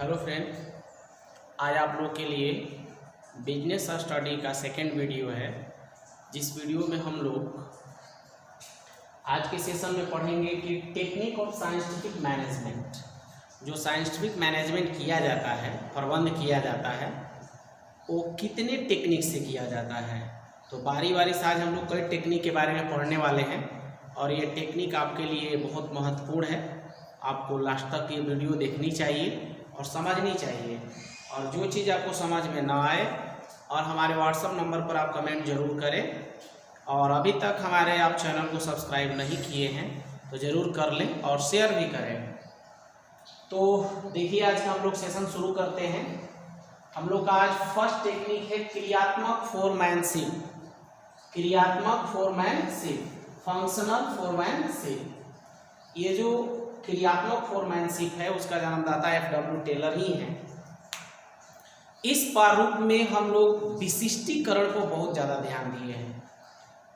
Hello friends, आज आप लोग के लिए बिजनेस स्टडी का सेकंड वीडियो है। जिस वीडियो में हम लोग आज के सेशन में पढ़ेंगे कि टेक्निक ऑफ साइंटिफिक मैनेजमेंट। जो साइंटिफिक मैनेजमेंट किया जाता है, प्रबंध किया जाता है, वो कितने टेक्निक से किया जाता है। तो बारी बारी से आज हम लोग कई टेक्निक के बारे में पढ़ने वाले हैं और ये टेक्निक आपके लिए बहुत महत्वपूर्ण है। आपको लास्ट तक ये वीडियो देखनी चाहिए और समझनी चाहिए, और जो चीज़ आपको समझ में ना आए और हमारे व्हाट्सएप नंबर पर आप कमेंट जरूर करें। और अभी तक हमारे आप चैनल को सब्सक्राइब नहीं किए हैं तो ज़रूर कर लें और शेयर भी करें। तो देखिए, आज का हम लोग सेशन शुरू करते हैं। हम लोग का आज फर्स्ट टेक्निक है क्रियात्मक फोरमैनशिप। क्रियात्मक फोरमैनशिप, फंक्शनल फोरमैनशिप। ये जो क्रियात्मक फोरमैनशिप है उसका जन्मदाता F.W. टेलर ही है। इस प्रारूप में हम लोग विशिष्टीकरण को बहुत ज़्यादा ध्यान दिए हैं,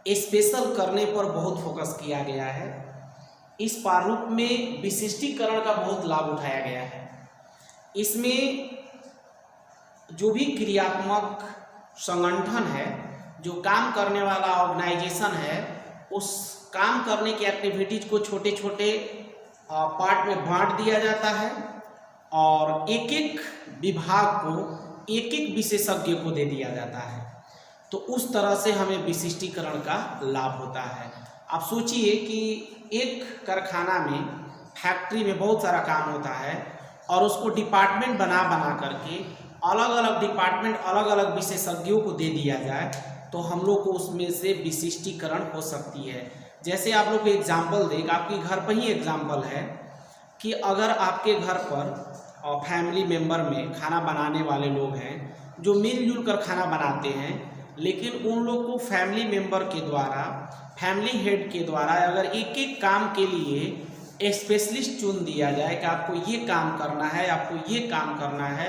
स्पेशल करने पर बहुत फोकस किया गया है। इस प्रारूप में विशिष्टीकरण का बहुत लाभ उठाया गया है। इसमें जो भी क्रियात्मक संगठन है, जो काम करने वाला ऑर्गेनाइजेशन है, उस काम करने की एक्टिविटीज को छोटे छोटे पार्ट में बांट दिया जाता है और एक एक विभाग को एक एक विशेषज्ञ को दे दिया जाता है। तो उस तरह से हमें विशिष्टीकरण का लाभ होता है। आप सोचिए कि एक कारखाना में, फैक्ट्री में बहुत सारा काम होता है और उसको डिपार्टमेंट बना बना करके अलग अलग डिपार्टमेंट, अलग अलग विशेषज्ञों को दे दिया जाए तो हम लोग को उसमें से विशिष्टीकरण हो सकती है। जैसे आप लोग को एग्जाम्पल देगा, आपके घर पर ही एग्जाम्पल है कि अगर आपके घर पर फैमिली मेम्बर में खाना बनाने वाले लोग हैं जो मिलजुल कर खाना बनाते हैं, लेकिन उन लोग को फैमिली मेम्बर के द्वारा, फैमिली हेड के द्वारा अगर एक एक काम के लिए स्पेशलिस्ट चुन दिया जाए कि आपको ये काम करना है, आपको ये काम करना है,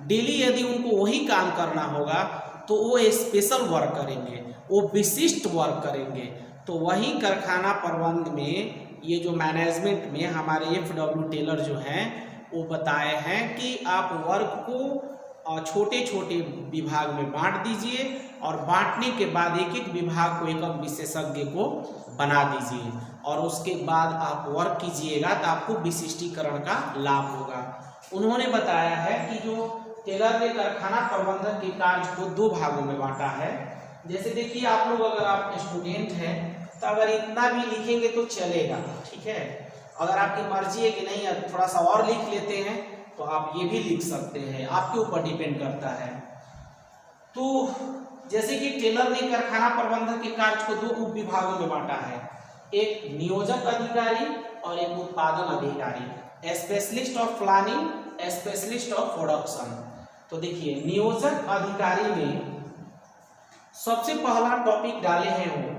डेली यदि उनको वही काम करना होगा तो वो स्पेशल वर्क करेंगे, वो विशिष्ट वर्क करेंगे। तो वही कारखाना प्रबंध में, ये जो मैनेजमेंट में हमारे F.W. टेलर जो हैं वो बताए हैं कि आप वर्क को छोटे छोटे विभाग में बांट दीजिए और बांटने के बाद एक एक विभाग को एक एक विशेषज्ञ को बना दीजिए और उसके बाद आप वर्क कीजिएगा तो आपको विशिष्टीकरण का लाभ होगा। उन्होंने बताया है कि जो टेलर ने कारखाना प्रबंधन के कार्य को दो भागों में बांटा है। जैसे देखिए, आप लोग अगर आप स्टूडेंट हैं तो अगर इतना भी लिखेंगे तो चलेगा, ठीक है। अगर आपकी मर्जी है कि नहीं थोड़ा सा और लिख लेते हैं तो आप ये भी लिख सकते हैं, आपके ऊपर डिपेंड करता है। तो जैसे कि टेलर ने कारखाना प्रबंधन के कार्य को दो उप विभागों में बांटा है, एक नियोजक अधिकारी और एक उत्पादन अधिकारी, specialist of planning, specialist of production. तो देखिए, नियोजक अधिकारी में सबसे पहला टॉपिक डाले हैं वो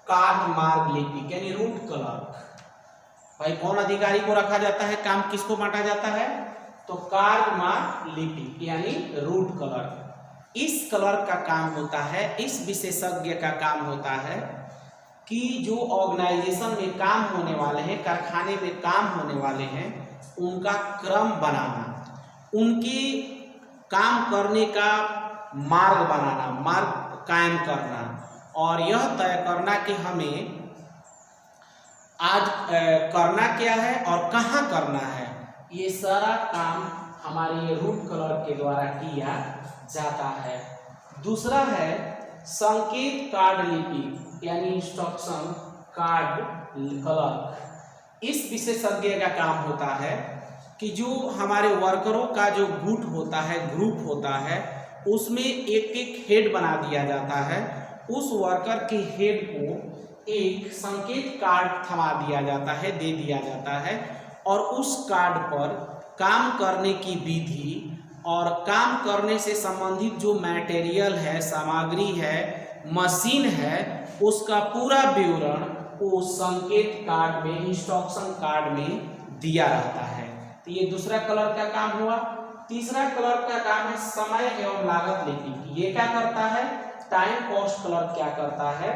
कार्य मार्ग लिपिक यानी रूट क्लर्क। भाई कौन अधिकारी को रखा जाता है, काम किसको बांटा जाता है, तो कार्य मार्ग लिपिक यानी रूट क्लर्क। इस क्लर्क का काम होता है, इस विशेषज्ञ का काम होता है कि जो ऑर्गेनाइजेशन में काम होने वाले हैं, कारखाने में काम होने वाले हैं, उनका क्रम बनाना, उनके काम करने का मार्ग बनाना, मार्ग कायम करना और यह तय करना कि हमें आज करना क्या है और कहाँ करना है। ये सारा काम हमारे ये रूट क्लर्क के द्वारा किया जाता है। दूसरा है संकेत कार्ड लिपि यानी इंस्ट्रक्शन कार्ड क्लर्क। इस विशेषज्ञ का काम होता है कि जो हमारे वर्करों का जो गुट होता है, ग्रुप होता है, उसमें एक एक हेड बना दिया जाता है। उस वर्कर के हेड को एक संकेत कार्ड थमा दिया जाता है, दे दिया जाता है और उस कार्ड पर काम करने की विधि और काम करने से संबंधित जो मटेरियल है, सामग्री है, मशीन है, उसका पूरा विवरण उस संकेत कार्ड में, इंस्ट्रक्शन कार्ड में दिया रहता है। तो ये दूसरा क्लर्क का काम हुआ। तीसरा क्लर्क का काम है समय एवं लागत लिपिक। ये क्या करता है, टाइम कॉस्ट क्लर्क क्या करता है,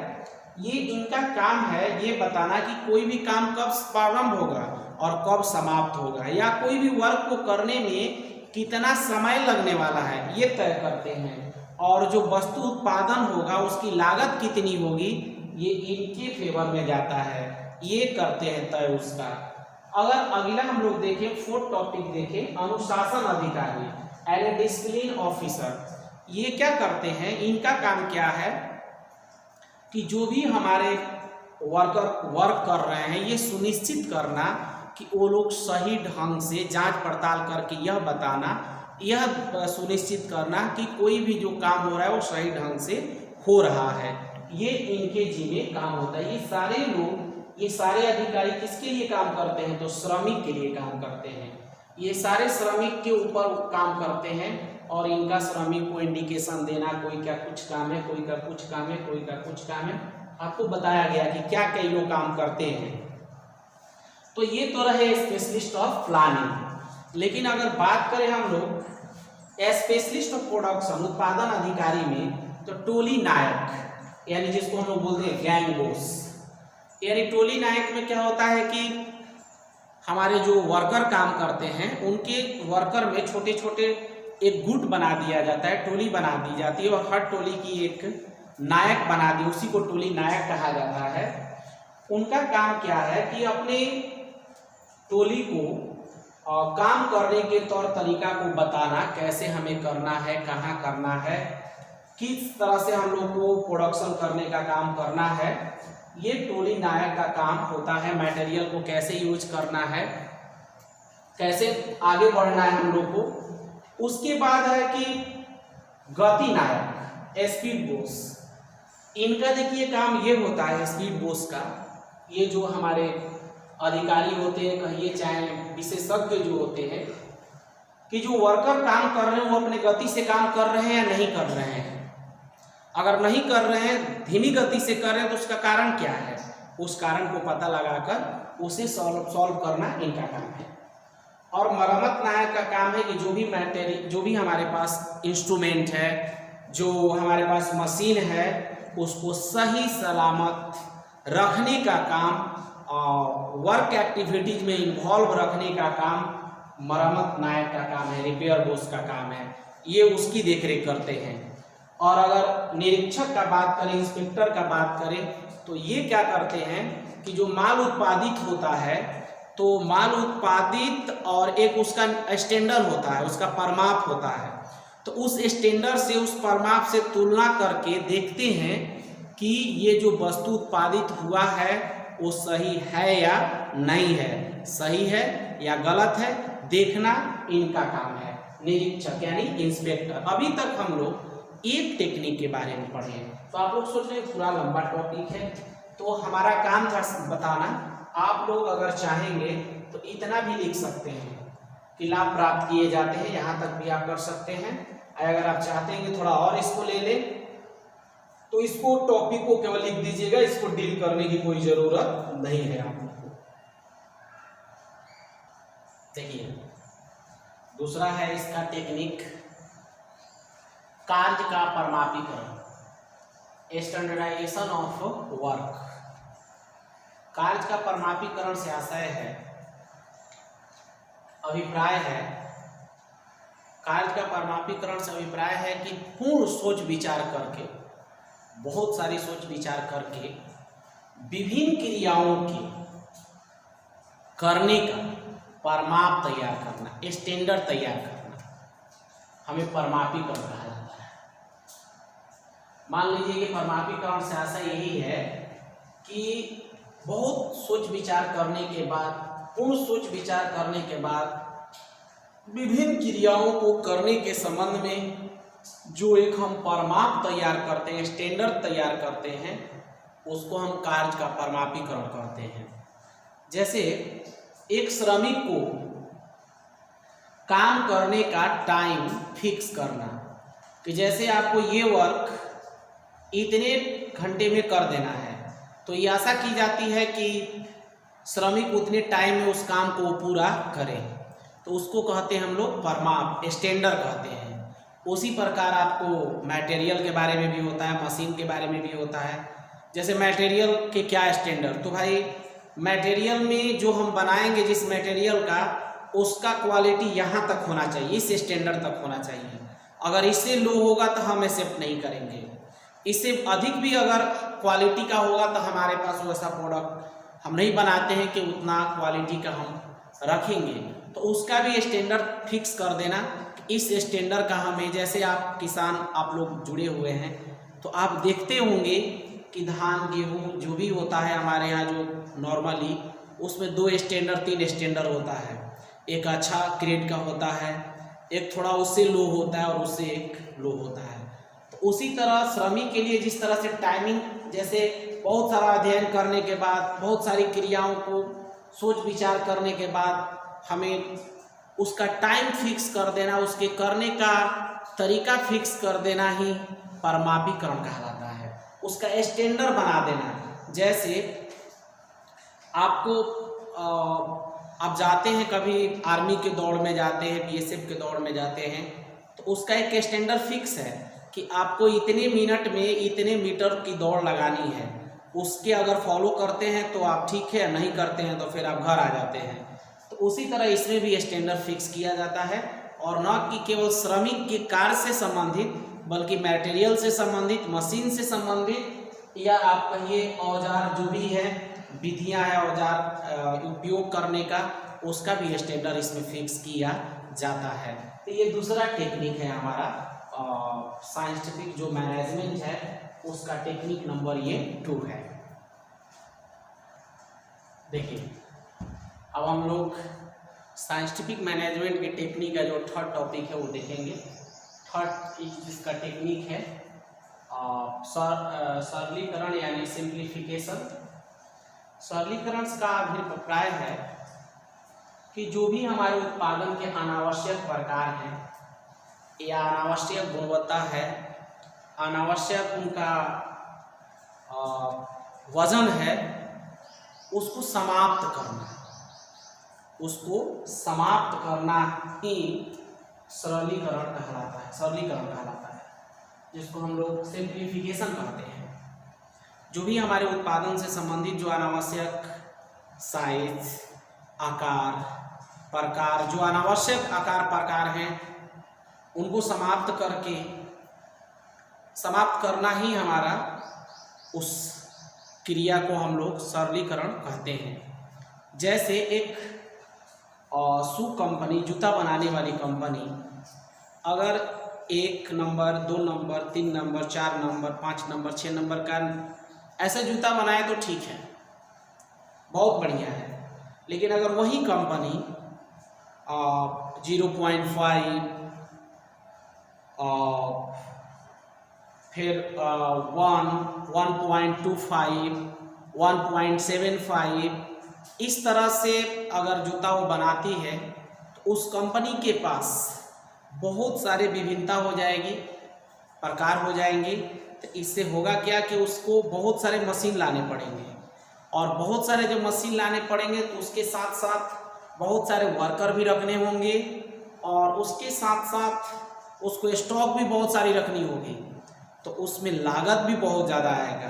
ये इनका काम है ये बताना कि कोई भी काम कब प्रारंभ होगा और कब समाप्त होगा, या कोई भी वर्क को करने में कितना समय लगने वाला है ये तय करते हैं, और जो वस्तु उत्पादन होगा उसकी लागत कितनी होगी ये इनके फेवर में जाता है, ये करते हैं तय उसका। अगर अगला हम लोग देखें, फोर्थ टॉपिक देखें, अनुशासन अधिकारी एंड डिसिप्लिन ऑफिसर, ये क्या करते हैं, इनका काम क्या है कि जो भी हमारे वर्कर वर्क कर रहे हैं ये सुनिश्चित करना कि वो लोग सही ढंग से जांच पड़ताल करके यह बताना, यह सुनिश्चित करना कि कोई भी जो काम हो रहा है वो सही ढंग से हो रहा है, ये इनके जिम्मे काम होता है। ये सारे लोग, ये सारे अधिकारी किसके लिए काम करते हैं, तो श्रमिक के लिए काम करते हैं। ये सारे श्रमिक के ऊपर काम करते हैं और इनका श्रमिक को इंडिकेशन देना, कोई क्या कुछ काम है, कोई का कुछ काम है, कोई का कुछ काम है, आपको बताया गया कि क्या कई लोग काम करते हैं। तो ये तो रहे स्पेशलिस्ट ऑफ प्लानिंग। लेकिन अगर बात करें हम लोग स्पेशलिस्ट ऑफ प्रोडक्शन, उत्पादन अधिकारी में, तो टोली नायक यानी जिसको हम लोग बोलते हैं गैंग बॉस, यानी टोली नायक में क्या होता है कि हमारे जो वर्कर काम करते हैं उनके वर्कर में छोटे छोटे एक गुट बना दिया जाता है, टोली बना दी जाती है, और हर टोली की एक नायक बना दी, उसी को टोली नायक कहा जाता है। उनका काम क्या है कि अपने टोली को काम करने के तौर तरीका को बताना, कैसे हमें करना है, कहाँ करना है, किस तरह से हम लोग को प्रोडक्शन करने का काम करना है, ये टोली नायक का काम होता है। मटेरियल को कैसे यूज करना है, कैसे आगे बढ़ना है हम लोग को। उसके बाद है कि गति नायक, स्पीड बोस, इनका देखिए काम ये होता है स्पीड बोस का, ये जो हमारे अधिकारी होते हैं, कहिए चाहे विशेषज्ञ जो होते हैं, कि जो वर्कर काम कर रहे हैं वो अपने गति से काम कर रहे हैं या नहीं कर रहे हैं। अगर नहीं कर रहे हैं, धीमी गति से कर रहे हैं, तो उसका कारण क्या है, उस कारण को पता लगाकर उसे सॉल्व करना इनका काम है। और मरम्मत नायक का काम है कि जो भी हमारे पास इंस्ट्रूमेंट है, जो हमारे पास मशीन है, उसको सही सलामत रखने का काम और वर्क एक्टिविटीज में इन्वॉल्व रखने का काम मरम्मत नायक का काम है, रिपेयर बॉस का काम है, ये उसकी देखरेख करते हैं। और अगर निरीक्षक का बात करें, इंस्पेक्टर का बात करें, तो ये क्या करते हैं कि जो माल उत्पादित होता है, तो माल उत्पादित और एक उसका स्टैंडर्ड होता है, उसका परमाप होता है, तो उस स्टैंडर्ड से, उस परमाप से तुलना करके देखते हैं कि ये जो वस्तु उत्पादित हुआ है वो सही है या नहीं है, सही है या गलत है, देखना इनका काम है, निरीक्षक यानी इंस्पेक्टर। अभी तक हम लोग एक टेक्निक के बारे में पढ़े हैं, तो आप लोग सोच रहे हैं पूरा लंबा टॉपिक है, तो हमारा काम था बताना। आप लोग अगर चाहेंगे तो इतना भी लिख सकते हैं कि लाभ प्राप्त किए जाते हैं, यहाँ तक भी आप कर सकते हैं। अगर आप चाहते हैं कि थोड़ा और इसको ले लें, तो इसको टॉपिक को केवल लिख दीजिएगा, इसको डील करने की कोई जरूरत नहीं है आप लोग को। देखिए दूसरा है इसका टेक्निक, कार्य का परमापीकरण, स्टैंडर्डाइजेशन ऑफ वर्क। कार्य का परमापीकरण से आशय है, अभिप्राय है, कार्य का परमापीकरण से अभिप्राय है कि पूर्ण सोच विचार करके, बहुत सारी सोच विचार करके विभिन्न क्रियाओं की करने का परमाप तैयार करना, स्टैंडर्ड तैयार करना, हमें परमापीकरण कहा जाता है। मान लीजिए कि परमापीकरण से आशा यही है कि बहुत सोच विचार करने के बाद, पूर्ण सोच विचार करने के बाद विभिन्न क्रियाओं को करने के संबंध में जो एक हम परमाप तैयार करते हैं, स्टैंडर्ड तैयार करते हैं, उसको हम कार्य का परमापीकरण कहते हैं। जैसे एक श्रमिक को काम करने का टाइम फिक्स करना, कि जैसे आपको ये वर्क इतने घंटे में कर देना है, तो ये आशा की जाती है कि श्रमिक उतने टाइम में उस काम को पूरा करे, तो उसको कहते हैं हम लोग परमाप, स्टैंडर्ड कहते हैं। उसी प्रकार आपको मटेरियल के बारे में भी होता है, मशीन के बारे में भी होता है। जैसे मटेरियल के क्या स्टैंडर्ड, तो भाई मटेरियल में जो हम बनाएंगे जिस मटेरियल का, उसका क्वालिटी यहाँ तक होना चाहिए, इस स्टैंडर्ड तक होना चाहिए। अगर इससे लो होगा तो हम एक्सेप्ट नहीं करेंगे। इससे अधिक भी अगर क्वालिटी का होगा तो हमारे पास वैसा प्रोडक्ट हम नहीं बनाते हैं कि उतना क्वालिटी का हम रखेंगे। तो उसका भी स्टैंडर्ड फिक्स कर देना। इस स्टैंडर्ड का हमें, जैसे आप किसान आप लोग जुड़े हुए हैं तो आप देखते होंगे कि धान गेहूँ जो भी होता है हमारे यहाँ जो नॉर्मली, उसमें 2 स्टैंडर्ड 3 स्टैंडर्ड होता है। एक अच्छा ग्रेड का होता है, एक थोड़ा उससे लो होता है और उससे एक लो होता है। तो उसी तरह श्रमिक के लिए जिस तरह से टाइमिंग, जैसे बहुत सारा अध्ययन करने के बाद, बहुत सारी क्रियाओं को सोच विचार करने के बाद हमें उसका टाइम फिक्स कर देना, उसके करने का तरीका फिक्स कर देना ही परमापीकरण कहलाता है। उसका स्टैंडर्ड बना देना। जैसे आपको आप जाते हैं कभी आर्मी के दौड़ में जाते हैं, बीएसएफ के दौड़ में जाते हैं, तो उसका एक स्टैंडर्ड फिक्स है कि आपको इतने मिनट में इतने मीटर की दौड़ लगानी है। उसके अगर फॉलो करते हैं तो आप ठीक है, नहीं करते हैं तो फिर आप घर आ जाते हैं। तो उसी तरह इसमें भी स्टैंडर्ड फिक्स किया जाता है, और न कि केवल श्रमिक के कार्य से संबंधित, बल्कि मटेरियल से संबंधित, मशीन से संबंधित, या आप कहिए औजार जो भी है, विधियां है औजार उपयोग करने का, उसका भी स्टैंडर्ड इसमें फिक्स किया जाता है। तो ये दूसरा टेक्निक है हमारा साइंटिफिक जो मैनेजमेंट है, उसका टेक्निक नंबर ये 2 है। देखिए अब हम लोग साइंटिफिक मैनेजमेंट के टेक्निक का जो थर्ड टॉपिक है वो देखेंगे। थर्ड इसका टेक्निक है सरलीकरण यानी सिंप्लीफिकेशन। सरलीकरण का अभिप्राय है कि जो भी हमारे उत्पादन के अनावश्यक प्रकार हैं या अनावश्यक गुणवत्ता है, अनावश्यक उनका वजन है, उसको समाप्त करना, उसको समाप्त करना ही सरलीकरण कहलाता है, सरलीकरण कहलाता है, जिसको हम लोग सिंप्लीफिकेशन कहते हैं। जो भी हमारे उत्पादन से संबंधित जो अनावश्यक साइज, आकार, प्रकार, जो अनावश्यक आकार प्रकार हैं, उनको समाप्त करके, समाप्त करना ही हमारा उस क्रिया को हम लोग सरलीकरण कहते हैं। जैसे एक शू कंपनी, जूता बनाने वाली कंपनी, अगर 1 number 2 number 3 number 4 number 5 number 6 number का ऐसा जूता बनाए तो ठीक है, बहुत बढ़िया है। लेकिन अगर वही कंपनी 0.5 फिर 1, 1.25, 1.75 इस तरह से अगर जूता वो बनाती है, तो उस कंपनी के पास बहुत सारे विभिन्नता हो जाएगी, प्रकार हो जाएंगे। तो इससे होगा क्या कि उसको बहुत सारे मशीन लाने पड़ेंगे, और बहुत सारे जब मशीन लाने पड़ेंगे तो उसके साथ साथ बहुत सारे वर्कर भी रखने होंगे, और उसके साथ साथ उसको स्टॉक भी बहुत सारी रखनी होगी, तो उसमें लागत भी बहुत ज़्यादा आएगा।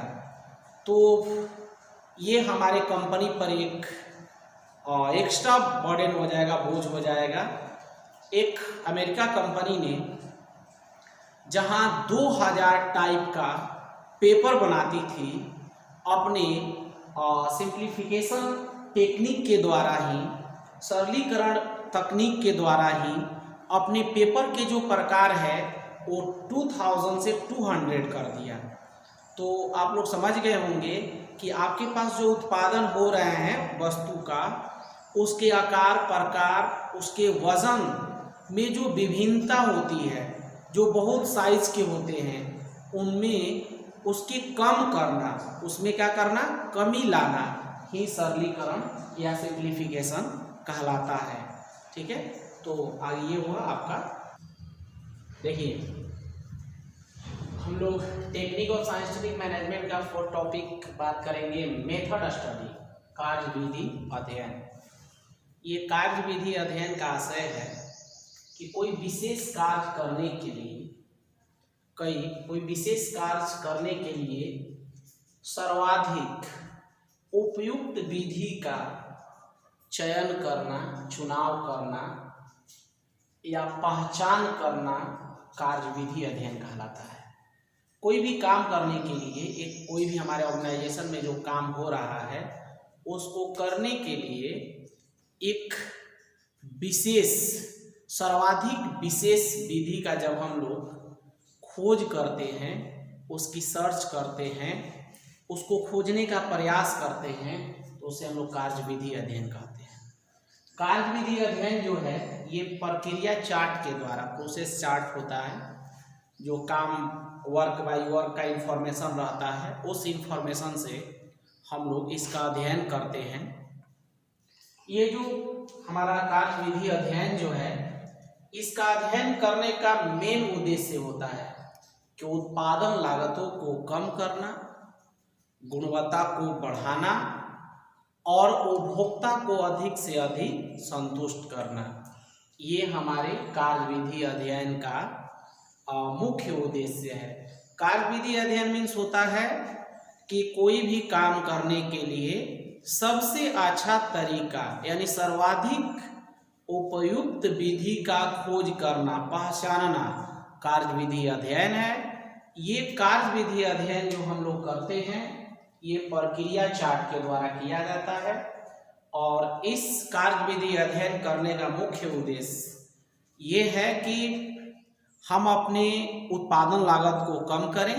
तो ये हमारे कंपनी पर एक एक्स्ट्रा बर्डन हो जाएगा, बोझ हो जाएगा। एक अमेरिका कंपनी ने जहां 2000 टाइप का पेपर बनाती थी, अपने सिंप्लीफिकेशन टेक्निक के द्वारा ही, सरलीकरण तकनीक के द्वारा ही अपने पेपर के जो प्रकार है वो 2000 से 200 कर दिया। तो आप लोग समझ गए होंगे कि आपके पास जो उत्पादन हो रहे हैं वस्तु का, उसके आकार प्रकार, उसके वजन में जो विभिन्नता होती है, जो बहुत साइज के होते हैं, उनमें उसकी कम करना, उसमें क्या करना, कमी लाना ही सरलीकरण या सिंप्लीफिकेशन कहलाता है। ठीक है, तो आगे ये हुआ आपका। देखिए हम लोग टेक्निक ऑफ साइंटिफिक मैनेजमेंट का 4th टॉपिक बात करेंगे, मेथड स्टडी, कार्य विधि अध्ययन। ये कार्य विधि अध्ययन का आशय है कि कोई विशेष कार्य करने के लिए, कोई विशेष कार्य करने के लिए सर्वाधिक उपयुक्त विधि का चयन करना, चुनाव करना या पहचान करना कार्यविधि अध्ययन कहलाता है। कोई भी काम करने के लिए कोई भी हमारे ऑर्गेनाइजेशन में जो काम हो रहा है उसको करने के लिए एक विशेष, सर्वाधिक विशेष विधि का जब हम लोग खोज करते हैं, उसकी सर्च करते हैं, उसको खोजने का प्रयास करते हैं, तो उसे हम लोग कार्यविधि अध्ययन कहते हैं। कार्यविधि अध्ययन जो है ये प्रक्रिया चार्ट के द्वारा, प्रोसेस चार्ट होता है, जो काम वर्क बाय वर्क का इंफॉर्मेशन रहता है, उस इंफॉर्मेशन से हम लोग इसका अध्ययन करते हैं। ये जो हमारा कार्यविधि अध्ययन जो है, इसका अध्ययन करने का मेन उद्देश्य होता है कि उत्पादन लागतों को कम करना, गुणवत्ता को बढ़ाना और उपभोक्ता को अधिक से अधिक संतुष्ट करना। ये हमारे कार्यविधि अध्ययन का मुख्य उद्देश्य है। कार्यविधि अध्ययन मीन्स होता है कि कोई भी काम करने के लिए सबसे अच्छा तरीका यानी सर्वाधिक उपयुक्त विधि का खोज करना, पहचानना कार्यविधि अध्ययन है। ये कार्यविधि अध्ययन जो हम लोग करते हैं ये प्रक्रिया चार्ट के द्वारा किया जाता है और इस कार्यविधि अध्ययन करने का मुख्य उद्देश्य ये है कि हम अपने उत्पादन लागत को कम करें,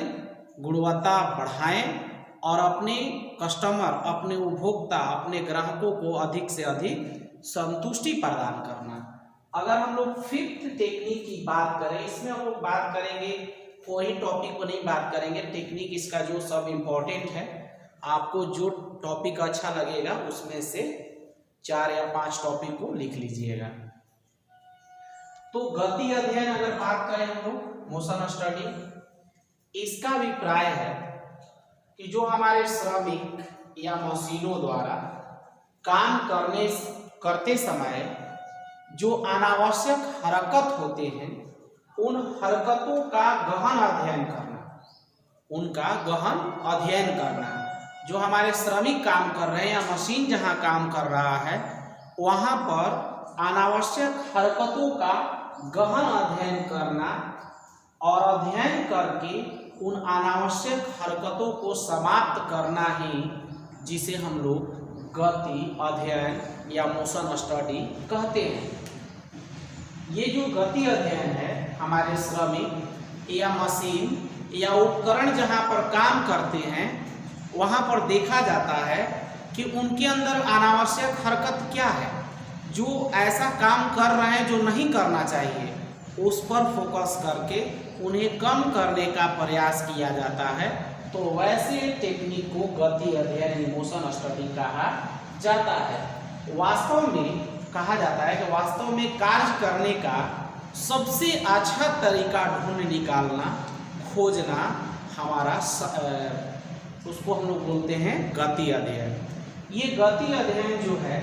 गुणवत्ता बढ़ाएं और अपने कस्टमर, अपने उपभोक्ता, अपने ग्राहकों को अधिक से अधिक संतुष्टि प्रदान करना। अगर हम लोग फिफ्थ टेक्निक की बात करें, इसमें हम लोग बात करेंगे, कोई टॉपिक को नहीं बात करेंगे, टेक्निक इसका जो सब इम्पोर्टेंट है, आपको जो टॉपिक अच्छा लगेगा उसमें से 4 या 5 टॉपिक को लिख लीजिएगा। तो गति अध्ययन अगर बात करें हम लोग, मोशन स्टडी, इसका अभिप्राय है कि जो हमारे श्रमिक या मशीनों द्वारा काम करते समय जो अनावश्यक हरकत होते हैं, उन हरकतों का गहन अध्ययन करना, उनका गहन अध्ययन करना। जो हमारे श्रमिक काम कर रहे हैं या मशीन जहां काम कर रहा है वहां पर अनावश्यक हरकतों का गहन अध्ययन करना और अध्ययन करके उन अनावश्यक हरकतों को समाप्त करना ही जिसे हम लोग गति अध्ययन या मोशन स्टडी कहते हैं। ये जो गति अध्ययन है, हमारे श्रमिक या मशीन या उपकरण जहाँ पर काम करते हैं वहाँ पर देखा जाता है कि उनके अंदर अनावश्यक हरकत क्या है, जो ऐसा काम कर रहे हैं जो नहीं करना चाहिए, उस पर फोकस करके उन्हें कम करने का प्रयास किया जाता है। तो वैसे टेक्निक को गति अध्ययन मोशन स्टडी कहा जाता है। वास्तव में कहा जाता है कि वास्तव में कार्य करने का सबसे अच्छा तरीका ढूंढ निकालना, खोजना हमारा उसको हम लोग बोलते हैं गति अध्ययन। ये गति अध्ययन जो है,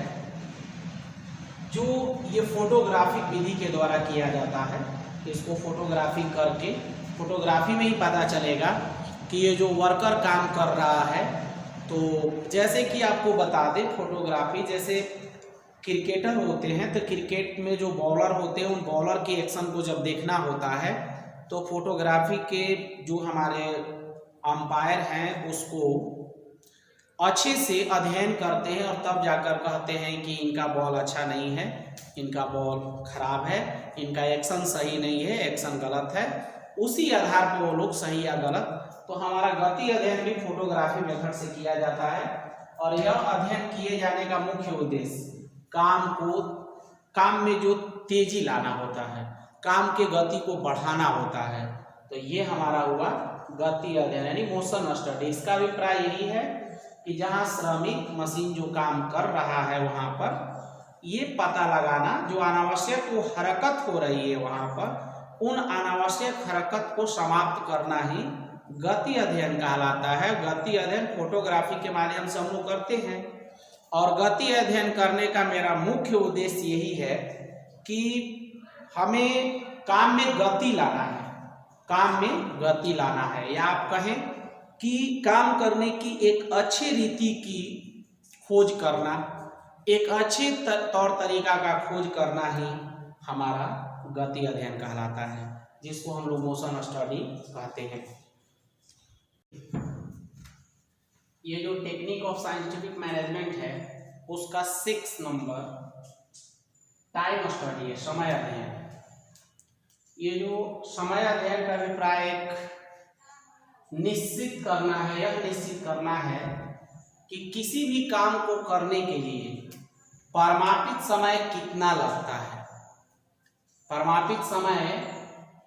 जो ये फोटोग्राफिक विधि के द्वारा किया जाता है, इसको फोटोग्राफी करके, फोटोग्राफी में ही पता चलेगा कि ये जो वर्कर काम कर रहा है। तो जैसे कि आपको बता दें, फोटोग्राफी जैसे क्रिकेटर होते हैं तो क्रिकेट में जो बॉलर होते हैं उन बॉलर के एक्शन को जब देखना होता है तो फोटोग्राफी के जो हमारे अंपायर हैं उसको अच्छे से अध्ययन करते हैं और तब जाकर कहते हैं कि इनका बॉल अच्छा नहीं है, इनका बॉल खराब है, इनका एक्शन सही नहीं है, एक्शन गलत है। उसी आधार पर वो लोग सही या गलत। तो हमारा गति अध्ययन भी फोटोग्राफी मेथड से किया जाता है और यह अध्ययन किए जाने का मुख्य उद्देश्य काम में जो तेजी लाना होता है, काम के गति को बढ़ाना होता है। तो ये हमारा हुआ गति अध्ययन यानी मोशन स्टडी। इसका अभिप्राय यही है कि जहाँ श्रमिक मशीन जो काम कर रहा है वहाँ पर ये पता लगाना, जो अनावश्यक वो हरकत हो रही है वहाँ पर, उन अनावश्यक हरकत को समाप्त करना ही गति अध्ययन कहलाता है। गति अध्ययन फोटोग्राफी के माध्यम से हम लोग करते हैं और गति अध्ययन करने का मेरा मुख्य उद्देश्य यही है कि हमें काम में गति लाना है, काम में गति लाना है, या आप कहें कि काम करने की एक अच्छी रीति की खोज करना, एक अच्छे तौर तरीका का खोज करना ही हमारा गति अध्ययन कहलाता है, जिसको हम लोग मोशन स्टडी कहते हैं। ये जो टेक्निक ऑफ साइंटिफिक मैनेजमेंट है उसका 6 नंबर टाइम स्टडी है, समय अध्ययन। ये जो समय अध्ययन का अभिप्राय एक निश्चित करना है, यह निश्चित करना है कि किसी भी काम को करने के लिए परिमापित समय कितना लगता है, परिमापित समय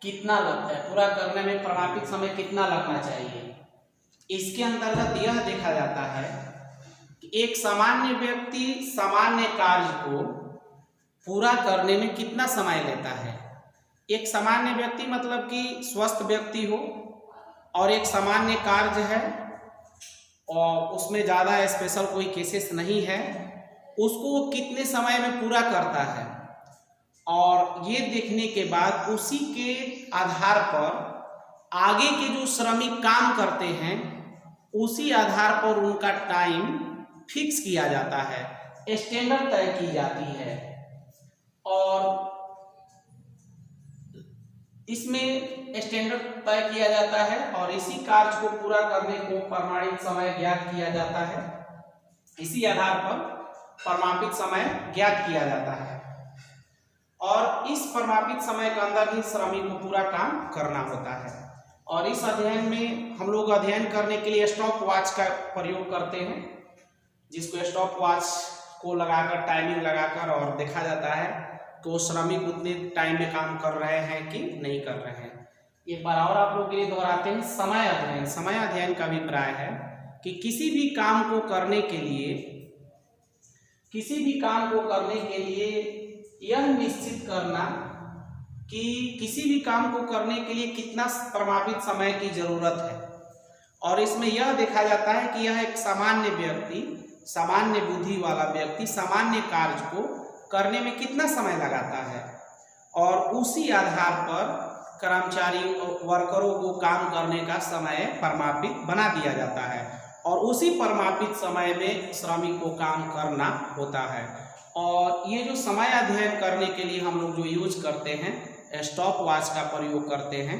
कितना लगता है, पूरा करने में परिमापित समय कितना लगना चाहिए। इसके अंतर्गत यह देखा जाता है कि एक सामान्य व्यक्ति सामान्य कार्य को पूरा करने में कितना समय लेता है। एक सामान्य व्यक्ति मतलब कि स्वस्थ व्यक्ति हो और एक सामान्य कार्य है और उसमें ज़्यादा स्पेशल कोई केसेस नहीं है, उसको वो कितने समय में पूरा करता है, और ये देखने के बाद उसी के आधार पर आगे के जो श्रमिक काम करते हैं उसी आधार पर उनका टाइम फिक्स किया जाता है, स्टैंडर्ड तय की जाती है। और इसमें स्टैंडर्ड तय किया जाता है और इसी कार्य को पूरा करने को प्रमाणित समय ज्ञात किया जाता है। इसी आधार पर परिमापित समय ज्ञात किया जाता है और इस परिमापित समय के अंदर ही श्रमिक को पूरा काम करना होता है। और इस अध्ययन में हम लोग अध्ययन करने के लिए स्टॉप वॉच का प्रयोग करते हैं, जिसको स्टॉप वॉच को लगाकर टाइमिंग लगाकर और देखा जाता है तो श्रमिक उतने टाइम में काम कर रहे हैं कि नहीं कर रहे हैं। एक बार और आप लोग के लिए दोहराते हैं, समय अध्ययन। समय अध्ययन का अभिप्राय है कि किसी भी काम को करने के लिए यह निश्चित करना कि किसी भी काम को करने के लिए कितना परिमापित समय की जरूरत है। और इसमें यह देखा जाता है कि यह एक सामान्य व्यक्ति, सामान्य बुद्धि वाला व्यक्ति सामान्य कार्य को करने में कितना समय लगाता है, और उसी आधार पर कर्मचारी वर्करों को काम करने का समय परिमापित बना दिया जाता है और उसी परिमापित समय में श्रमिक को काम करना होता है। और ये जो समय अध्ययन करने के लिए हम लोग जो यूज करते हैं स्टॉप वॉच का प्रयोग करते हैं,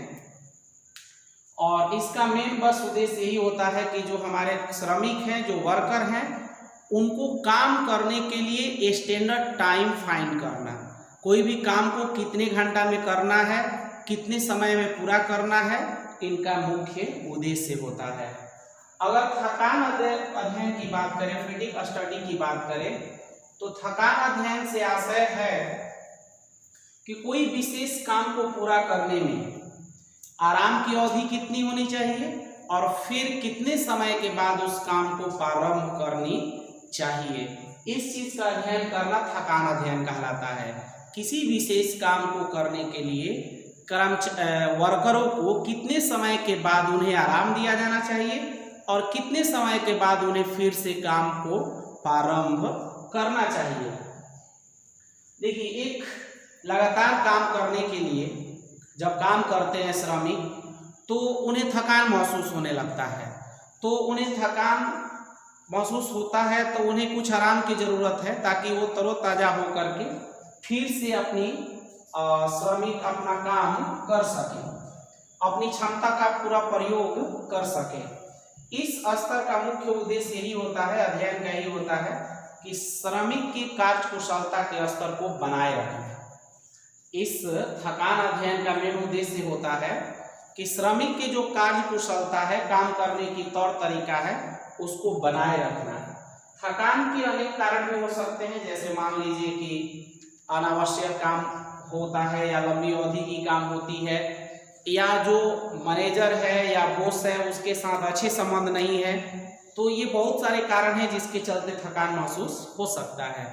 और इसका मेन बस उद्देश्य यही होता है कि जो हमारे श्रमिक हैं, जो वर्कर हैं, उनको काम करने के लिए स्टैंडर्ड टाइम फाइंड करना। कोई भी काम को कितने घंटा में करना है, कितने समय में पूरा करना है, इनका मुख्य उद्देश्य होता है। अगर थकान अध्ययन की बात करें, फटीग स्टडी की बात करें, तो थकान अध्ययन से आशय है कि कोई विशेष काम को पूरा करने में आराम की अवधि कितनी होनी चाहिए और फिर कितने समय के बाद उस काम को प्रारंभ करनी चाहिए। इस चीज का अध्ययन करना थकान अध्ययन कहलाता है। किसी विशेष काम को करने के लिए वर्करों को कितने समय के बाद उन्हें आराम दिया जाना चाहिए और कितने समय के बाद उन्हें फिर से काम को प्रारंभ करना चाहिए। देखिए, एक लगातार काम करने के लिए जब काम करते हैं श्रमिक, तो उन्हें थकान महसूस होने लगता है। तो उन्हें थकान महसूस होता है तो उन्हें कुछ आराम की ज़रूरत है ताकि वो तरोताज़ा होकर के फिर से अपनी श्रमिक अपना काम कर सके, अपनी क्षमता का पूरा प्रयोग कर सके। इस स्तर का मुख्य उद्देश्य यही होता है, अध्ययन का यही होता है कि श्रमिक की कार्यकुशलता के स्तर को बनाए रखें। इस थकान अध्ययन का मेन उद्देश्य होता है कि श्रमिक की जो कार्यकुशलता है, काम करने की तौर तरीका है, उसको बनाए रखना है। थकान के अनेक कारण भी हो सकते हैं, जैसे मान लीजिए कि अनावश्यक काम होता है या लंबी अवधि की काम होती है, या जो मैनेजर है या बॉस है उसके साथ अच्छे संबंध नहीं है। तो ये बहुत सारे कारण हैं जिसके चलते थकान महसूस हो सकता है।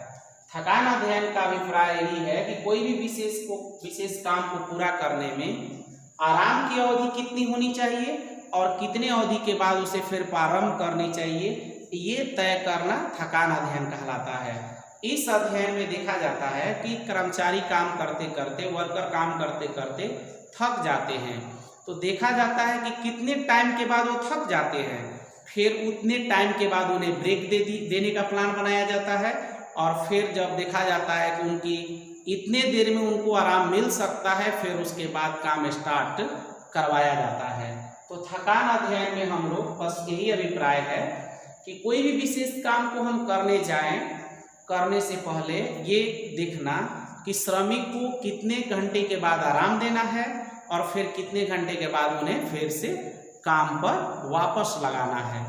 थकान अध्ययन का अभिप्राय यही है कि कोई भी विशेष काम को पूरा करने में आराम की अवधि कितनी होनी चाहिए और कितने अवधि के बाद उसे फिर प्रारंभ करनी चाहिए, ये तय करना थकान अध्ययन कहलाता है। इस अध्ययन में देखा जाता है कि कर्मचारी काम करते करते, वर्कर काम करते करते थक जाते हैं। तो देखा जाता है कि कितने टाइम के बाद वो थक जाते हैं। फिर उतने टाइम के बाद उन्हें ब्रेक देने का प्लान बनाया जाता है, और फिर जब देखा जाता है कि उनकी इतने देर में उनको आराम मिल सकता है, फिर उसके बाद काम स्टार्ट करवाया जाता है। तो थकान अध्ययन में हम लोग बस यही अभिप्राय है कि कोई भी विशेष काम को हम करने जाएं, करने से पहले ये देखना कि श्रमिक को कितने घंटे के बाद आराम देना है, और फिर कितने घंटे के बाद उन्हें फिर से काम पर वापस लगाना है।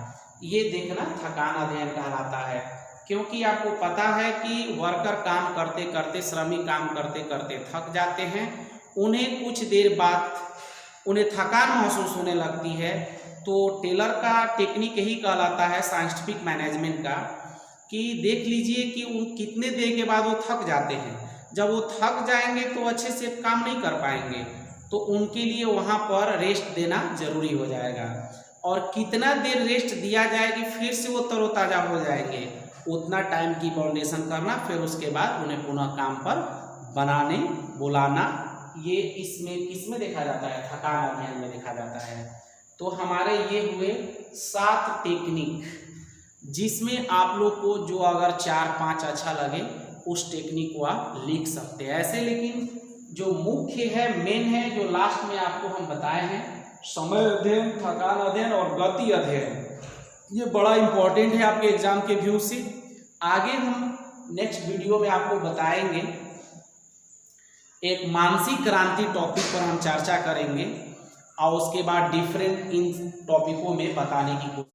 ये देखना थकान अध्ययन कहलाता है। क्योंकि आपको पता है कि वर्कर काम करते करते, श्रमिक काम करते करते थक जाते हैं, उन्हें कुछ देर बाद उन्हें थकान महसूस होने लगती है। तो टेलर का टेक्निक यही कहलाता है, साइंटिफिक मैनेजमेंट का, कि देख लीजिए कि उन कितने देर के बाद वो थक जाते हैं। जब वो थक जाएंगे तो अच्छे से काम नहीं कर पाएंगे, तो उनके लिए वहाँ पर रेस्ट देना जरूरी हो जाएगा। और कितना देर रेस्ट दिया जाए कि फिर से वो तरोताज़ा हो जाएंगे, उतना टाइम की बाउंडेशन करना, फिर उसके बाद उन्हें पुनः काम पर बनाने बुलाना, ये किसमें देखा जाता है, थकान अध्ययन में देखा जाता है। तो हमारे ये हुए 7 टेक्निक, जिसमें आप लोग को जो अगर 4-5 अच्छा लगे उस टेक्निक को आप लिख सकते हैं ऐसे। लेकिन जो मुख्य है, मेन है, जो लास्ट में आपको हम बताए हैं, समय अध्ययन, थकान अध्ययन और गति अध्ययन, ये बड़ा इंपॉर्टेंट है आपके एग्जाम के व्यू से। आगे हम नेक्स्ट वीडियो में आपको बताएंगे, एक मानसिक क्रांति टॉपिक पर हम चर्चा करेंगे, और उसके बाद डिफरेंट इन टॉपिकों में बताने की कोशिश